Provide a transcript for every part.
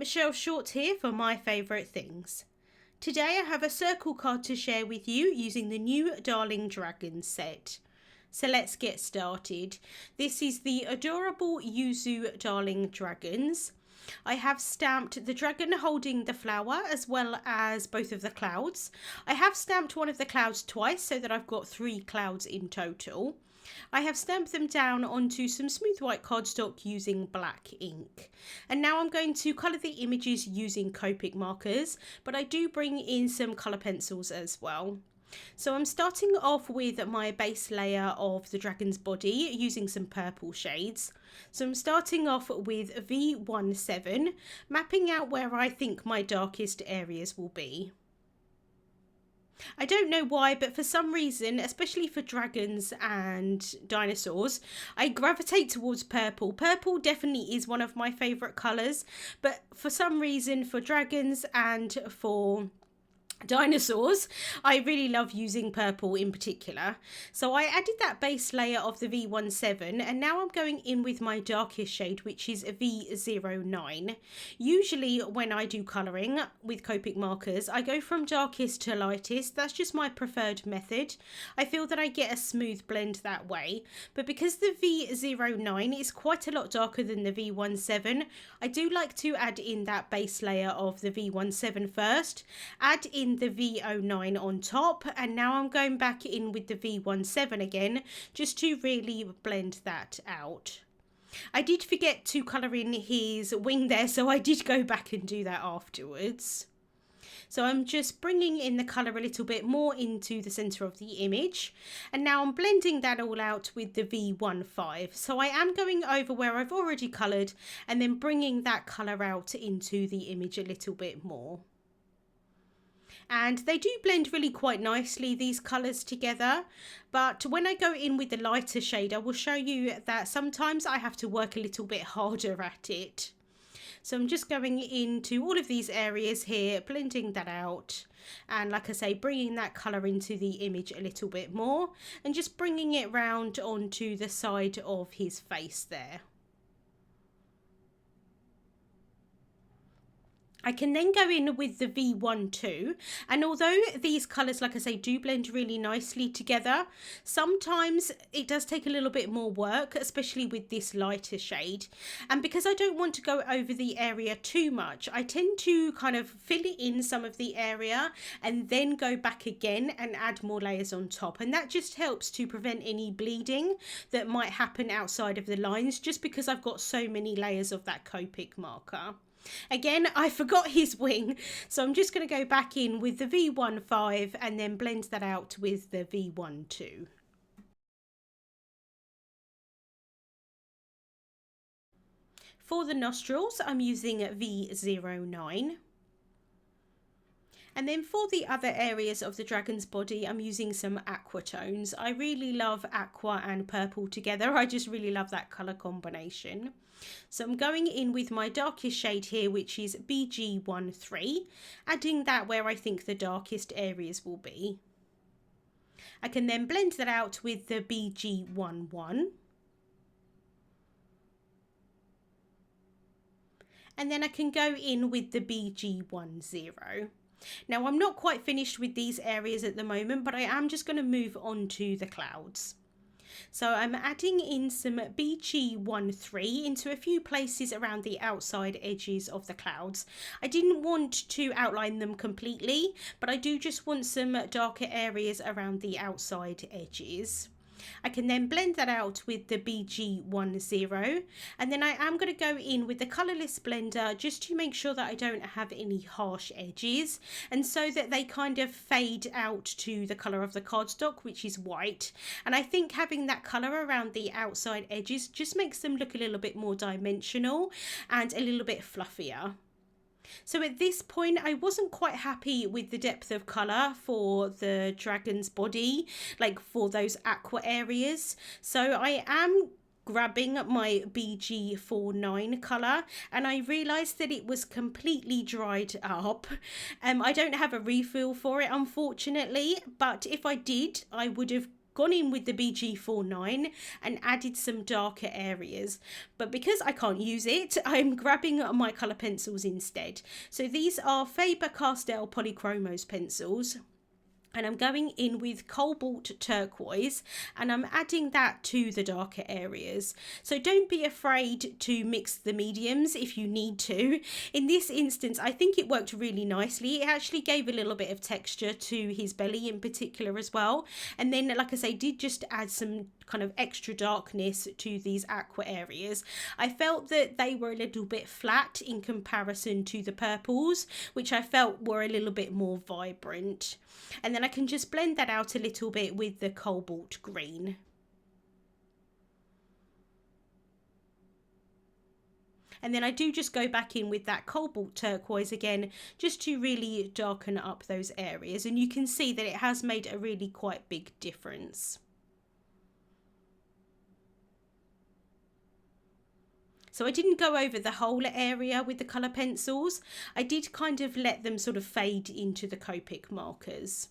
Michelle Short here for My Favourite Things. Today I have a circle card to share with you using the new Darling Dragons set. So let's get started. This is the adorable Yuzu Darling Dragons. I have stamped the dragon holding the flower as well as both of the clouds. I have stamped one of the clouds twice so that I've got 3 clouds in total. I have stamped them down onto some smooth white cardstock using black ink. And now I'm going to colour the images using Copic markers, but I do bring in some colour pencils as well. So I'm starting off with my base layer of the dragon's body using some purple shades. So I'm starting off with V17, mapping out where I think my darkest areas will be. I don't know why, but for some reason, especially for dragons and dinosaurs, I gravitate towards purple. Purple definitely is one of my favourite colours, but for some reason for dragons and for dinosaurs, I really love using purple in particular. So I added that base layer of the V17 and now I'm going in with my darkest shade, which is V09. Usually when I do colouring with Copic markers, I go from darkest to lightest. That's just my preferred method. I feel that I get a smooth blend that way. But because the V09 is quite a lot darker than the V17, I do like to add in that base layer of the V17 first, add in the V09 on top, and now I'm going back in with the V17 again just to really blend that out. I did forget to colour in his wing there, so I did go back and do that afterwards. So I'm just bringing in the colour a little bit more into the centre of the image, and now I'm blending that all out with the V15. So I am going over where I've already coloured and then bringing that colour out into the image a little bit more. And they do blend really quite nicely, these colours together, but when I go in with the lighter shade, I will show you that sometimes I have to work a little bit harder at it. So I'm just going into all of these areas here, blending that out, and like I say, bringing that colour into the image a little bit more and just bringing it round onto the side of his face there. I can then go in with the V12, and although these colours, like I say, do blend really nicely together, sometimes it does take a little bit more work, especially with this lighter shade. And because I don't want to go over the area too much, I tend to kind of fill in some of the area and then go back again and add more layers on top. And that just helps to prevent any bleeding that might happen outside of the lines, just because I've got so many layers of that Copic marker. Again, I forgot his wing, so I'm just going to go back in with the V15 and then blend that out with the V12. For the nostrils, I'm using V09. And then for the other areas of the dragon's body, I'm using some aqua tones. I really love aqua and purple together. I just really love that colour combination. So I'm going in with my darkest shade here, which is BG13, adding that where I think the darkest areas will be. I can then blend that out with the BG11. And then I can go in with the BG10. Now I'm not quite finished with these areas at the moment, but I am just going to move on to the clouds. So I'm adding in some BG13 into a few places around the outside edges of the clouds. I didn't want to outline them completely, but I do just want some darker areas around the outside edges. I can then blend that out with the BG10, and then I am going to go in with the colourless blender just to make sure that I don't have any harsh edges, and so that they kind of fade out to the colour of the cardstock, which is white. And I think having that colour around the outside edges just makes them look a little bit more dimensional and a little bit fluffier. So at this point, I wasn't quite happy with the depth of colour for the dragon's body, like for those aqua areas. So I am grabbing my BG49 colour, and I realised that it was completely dried up. I don't have a refill for it, unfortunately, but if I did, I would have gone in with the BG49 and added some darker areas. But because I can't use it, I'm grabbing my colour pencils instead. So these are Faber-Castell Polychromos pencils. And I'm going in with Cobalt Turquoise and I'm adding that to the darker areas. So don't be afraid to mix the mediums if you need to. In this instance, I think it worked really nicely. It actually gave a little bit of texture to his belly in particular as well. And then, like I say, did just add some kind of extra darkness to these aqua areas. I felt that they were a little bit flat in comparison to the purples, which I felt were a little bit more vibrant. And then I can just blend that out a little bit with the cobalt green. And then I do just go back in with that cobalt turquoise again, just to really darken up those areas. And you can see that it has made a really quite big difference. So I didn't go over the whole area with the colour pencils. I did kind of let them sort of fade into the Copic markers.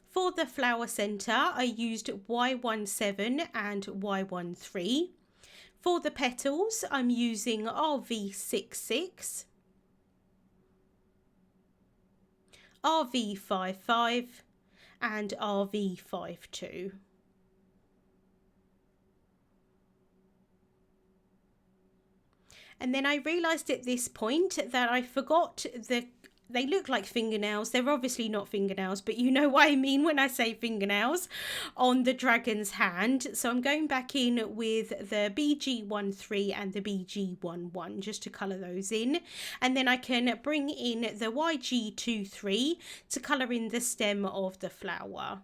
For the flower centre, I used Y17 and Y13. For the petals, I'm using RV66, RV55 and RV52. And then I realised at this point that I forgot they look like fingernails. They're obviously not fingernails, but you know what I mean when I say fingernails, on the dragon's hand. So I'm going back in with the BG13 and the BG11 just to colour those in. And then I can bring in the YG23 to colour in the stem of the flower.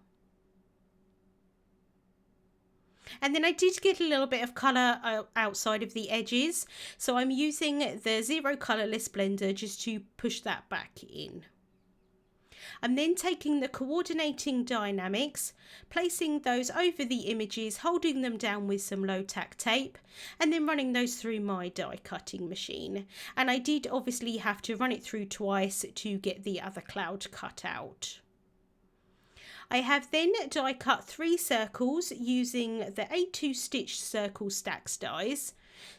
And then I did get a little bit of colour outside of the edges, so I'm using the Zero Colourless blender just to push that back in. I'm then taking the coordinating dynamics, placing those over the images, holding them down with some low tack tape, and then running those through my die cutting machine. And I did obviously have to run it through twice to get the other cloud cut out. I have then die cut 3 circles using the A2 Stitch Circle Stacks dies.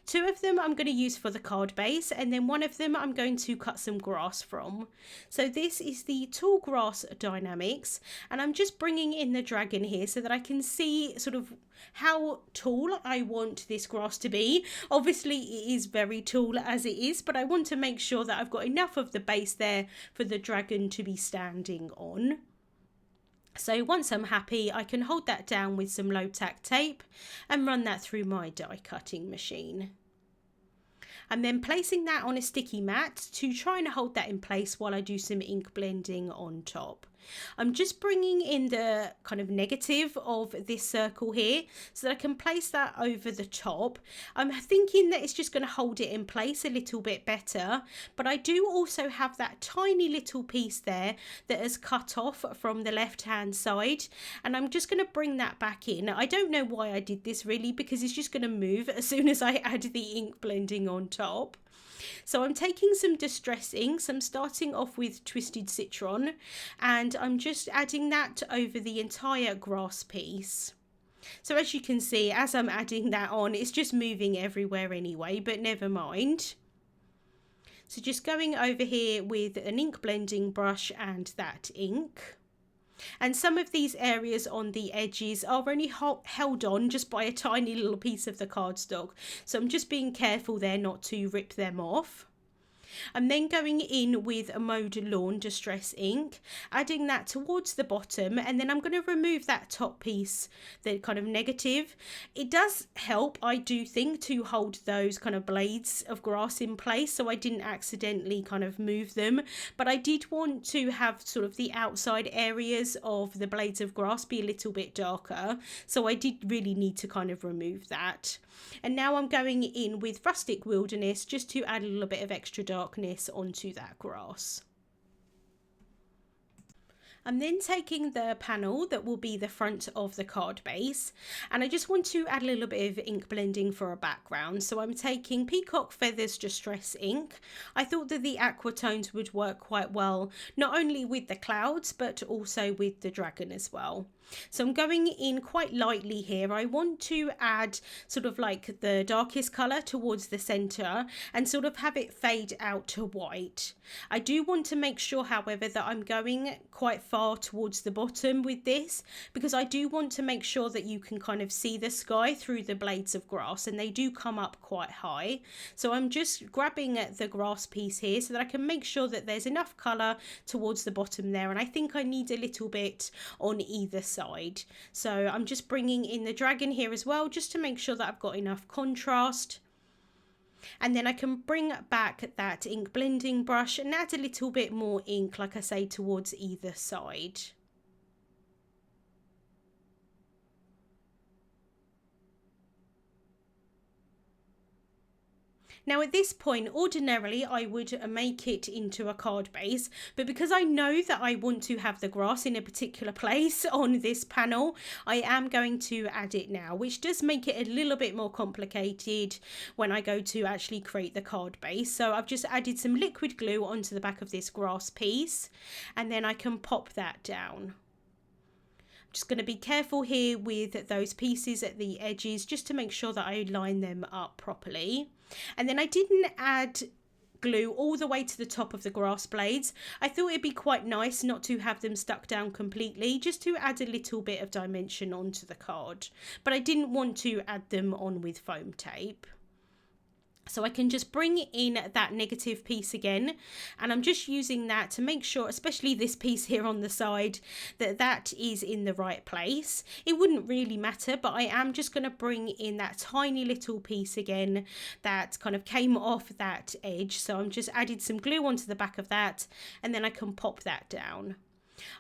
2 of them I'm going to use for the card base, and then 1 of them I'm going to cut some grass from. So this is the Tall Grass Dynamics, and I'm just bringing in the dragon here so that I can see sort of how tall I want this grass to be. Obviously it is very tall as it is, but I want to make sure that I've got enough of the base there for the dragon to be standing on. So once I'm happy, I can hold that down with some low tack tape and run that through my die cutting machine. I'm then placing that on a sticky mat to try and hold that in place while I do some ink blending on top. I'm just bringing in the kind of negative of this circle here so that I can place that over the top. I'm thinking that it's just going to hold it in place a little bit better, but I do also have that tiny little piece there that has cut off from the left hand side, and I'm just going to bring that back in. I don't know why I did this really, because it's just going to move as soon as I add the ink blending on top. So I'm taking some Distress inks. I'm starting off with Twisted Citron, and I'm just adding that over the entire grass piece. So as you can see, as I'm adding that on, it's just moving everywhere anyway, but never mind. So just going over here with an ink blending brush and that ink. And some of these areas on the edges are only held on just by a tiny little piece of the cardstock. So I'm just being careful there not to rip them off. I'm then going in with a Mode Lawn Distress ink, adding that towards the bottom, and then I'm going to remove that top piece, the kind of negative. It does help, I do think, to hold those kind of blades of grass in place so I didn't accidentally kind of move them, but I did want to have sort of the outside areas of the blades of grass be a little bit darker, so I did really need to kind of remove that. And now I'm going in with Rustic Wilderness just to add a little bit of extra darkness onto that grass. I'm then taking the panel that will be the front of the card base, and I just want to add a little bit of ink blending for a background. So I'm taking Peacock Feathers Distress ink. I thought that the aqua tones would work quite well, not only with the clouds, but also with the dragon as well. So I'm going in quite lightly here. I want to add sort of like the darkest colour towards the centre and sort of have it fade out to white. I do want to make sure, however, that I'm going quite far towards the bottom with this, because I do want to make sure that you can kind of see the sky through the blades of grass, and they do come up quite high. So I'm just grabbing the grass piece here so that I can make sure that there's enough colour towards the bottom there, and I think I need a little bit on either side. So I'm just bringing in the dragon here as well, just to make sure that I've got enough contrast. And then I can bring back that ink blending brush and add a little bit more ink, like I say, towards either side. Now at this point, ordinarily I would make it into a card base, but because I know that I want to have the grass in a particular place on this panel, I am going to add it now, which does make it a little bit more complicated when I go to actually create the card base. So I've just added some liquid glue onto the back of this grass piece, and then I can pop that down. Just going to be careful here with those pieces at the edges, just to make sure that I line them up properly. And then I didn't add glue all the way to the top of the grass blades. I thought it'd be quite nice not to have them stuck down completely, just to add a little bit of dimension onto the card. But I didn't want to add them on with foam tape. So I can just bring in that negative piece again, and I'm just using that to make sure, especially this piece here on the side, that that is in the right place. It wouldn't really matter, but I am just going to bring in that tiny little piece again that kind of came off that edge. So I'm just added some glue onto the back of that, and then I can pop that down.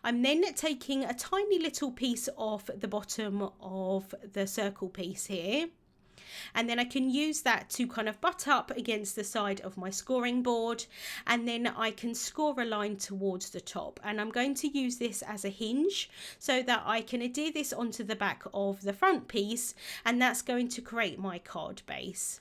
I'm then taking a tiny little piece off the bottom of the circle piece here, and then I can use that to kind of butt up against the side of my scoring board, and then I can score a line towards the top. And I'm going to use this as a hinge so that I can adhere this onto the back of the front piece, and that's going to create my card base.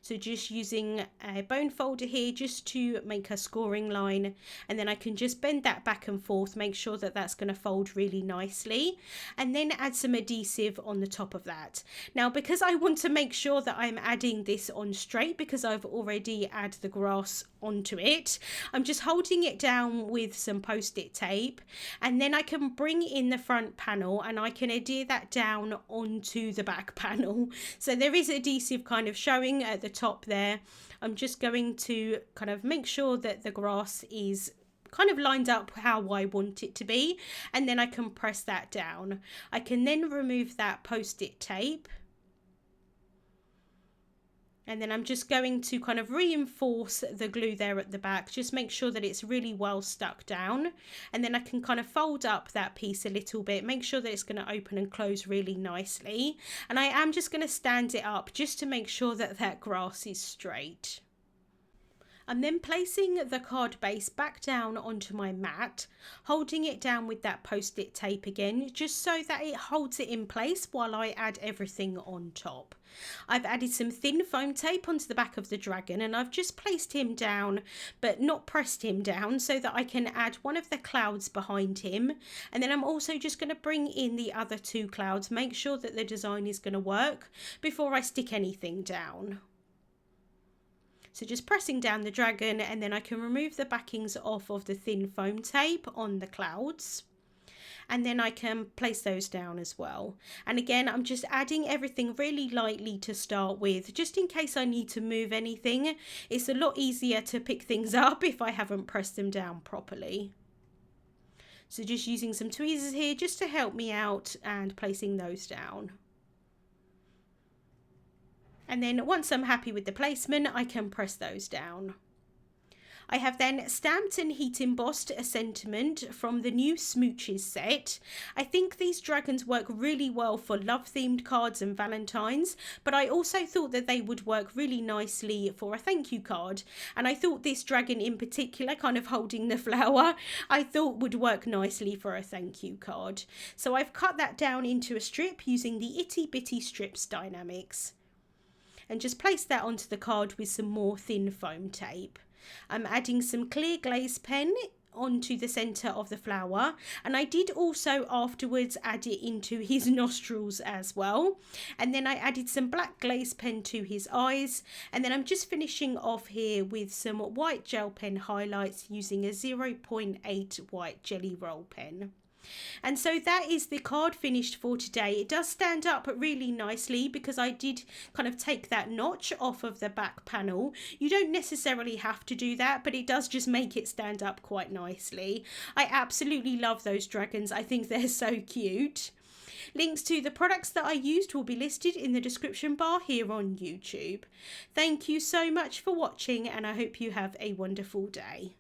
So just using a bone folder here just to make a scoring line, and then I can just bend that back and forth, make sure that that's going to fold really nicely, and then add some adhesive on the top of that. Now, because I want to make sure that I'm adding this on straight, because I've already added the grass onto it, I'm just holding it down with some post-it tape, and then I can bring in the front panel and I can adhere that down onto the back panel. So there is adhesive kind of showing at the top there. I'm just going to kind of make sure that the grass is kind of lined up how I want it to be, and then I can press that down. I can then remove that post-it tape, and then I'm just going to kind of reinforce the glue there at the back, just make sure that it's really well stuck down, and then I can kind of fold up that piece a little bit, make sure that it's going to open and close really nicely, and I am just going to stand it up just to make sure that that grass is straight. I'm then placing the card base back down onto my mat, holding it down with that post-it tape again, just so that it holds it in place while I add everything on top. I've added some thin foam tape onto the back of the dragon, and I've just placed him down but not pressed him down, so that I can add one of the clouds behind him, and then I'm also just going to bring in the other two clouds, make sure that the design is going to work before I stick anything down. So just pressing down the dragon, and then I can remove the backings off of the thin foam tape on the clouds, and then I can place those down as well. And again, I'm just adding everything really lightly to start with, just in case I need to move anything. It's a lot easier to pick things up if I haven't pressed them down properly. So just using some tweezers here just to help me out and placing those down. And then once I'm happy with the placement, I can press those down. I have then stamped and heat embossed a sentiment from the new Smooches set. I think these dragons work really well for love themed cards and Valentine's, but I also thought that they would work really nicely for a thank you card. And I thought this dragon in particular, kind of holding the flower, I thought would work nicely for a thank you card. So I've cut that down into a strip using the Itty Bitty Strips Dynamics, and just place that onto the card with some more thin foam tape. I'm adding some clear glaze pen onto the center of the flower, and I did also afterwards add it into his nostrils as well. And then I added some black glaze pen to his eyes, and then I'm just finishing off here with some white gel pen highlights using a 0.8 white jelly roll pen. And so that is the card finished for today. It does stand up really nicely because I did kind of take that notch off of the back panel. You don't necessarily have to do that, but it does just make it stand up quite nicely. I absolutely love those dragons. I think they're so cute. Links to the products that I used will be listed in the description bar here on YouTube. Thank you so much for watching, and I hope you have a wonderful day.